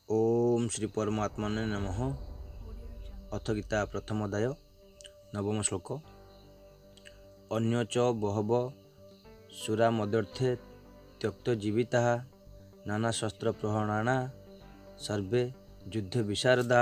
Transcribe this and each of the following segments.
ओम श्री परमात्मने नमः। अथ गीता प्रथम अध्याय नवम श्लोक। अन्य च बहव सुरा मदर्थे त्यक्त जीविता नाना शस्त्र प्रहरणाना सर्वे युद्ध विशारदा।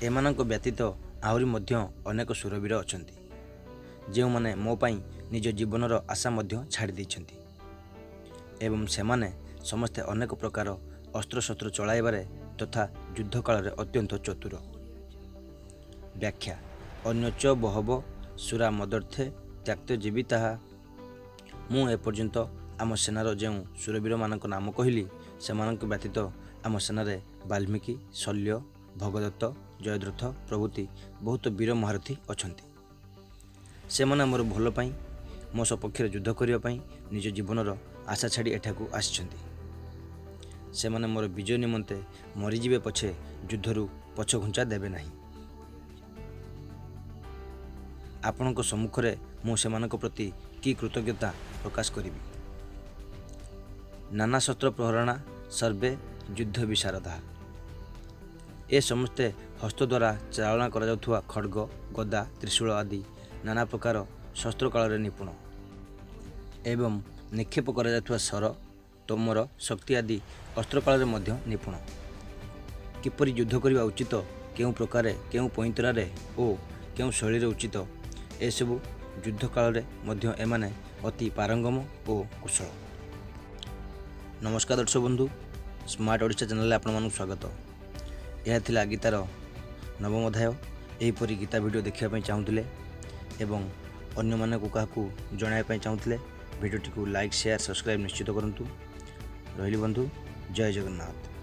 एमानक व्यतीत आहरी मध्य अनेक सुरवीर अछंती जो माने मो पाई निज जीवनर आशा मध्य छाड़ी दैछंती एवं सेमाने समस्ते अनेक प्रकार अस्त्रशस्त्र चलाइबारे तथा युद्ध काल अत्यंत चतुर। व्याख्या। अन्य च बहव सुरा मदर्थे त्यक्त जीविता। मु एपर्यंत आम सेनार जो सुरवीर मानक नाम कहली से व्यतीत आम सेनार वाल्मीकि, शल्य, भगदत्त, जयद्रथ प्रभृति बहुत वीर महारथी अछंती। सेमाने मोर भल पाई मो सपक्ष युद्ध करने निज जीवनर आशा छाड़ी एठाकू आसिछंती। सेमाने मोर विजय निमंते मरीजिबे पछे युद्धरू पछ घुंचा देबे नाही। आपनक सम्मुखरे मु सेमानक प्रति की कृतज्ञता प्रकाश करिबी। नाना शस्त्र प्रहरणा सर्वे युद्ध विशारदा। ए समस्ते हस्त द्वारा चालना करा जाउथुवा खड्ग, गदा, त्रिशूल आदि नाना प्रकार शस्त्र काल निपुण एवं निक्षेप करा जाउथुवा शर, तोमर, शक्ति आदि अस्त्र काल निपुण। किपरि युद्ध करने उचित, केउ प्रकार केउ पैंतरारे ओ केउ शैली उचित एसबू युद्ध काल एमाने अति पारंगम और कुशल। नमस्कार दर्शक बंधु, स्मार्ट ओडिशा चैनल आपन स्वागत। यह थिला गीतार नवम अध्याय। एहीपरि गीता वीडियो देखिया चाहूले एवं अन्य माने को काहकू जणाइबा चाहूले वीडियोटी को लाइक, शेयर, सब्सक्राइब निश्चित करंतु। रहिली बंधु, जय जगन्नाथ।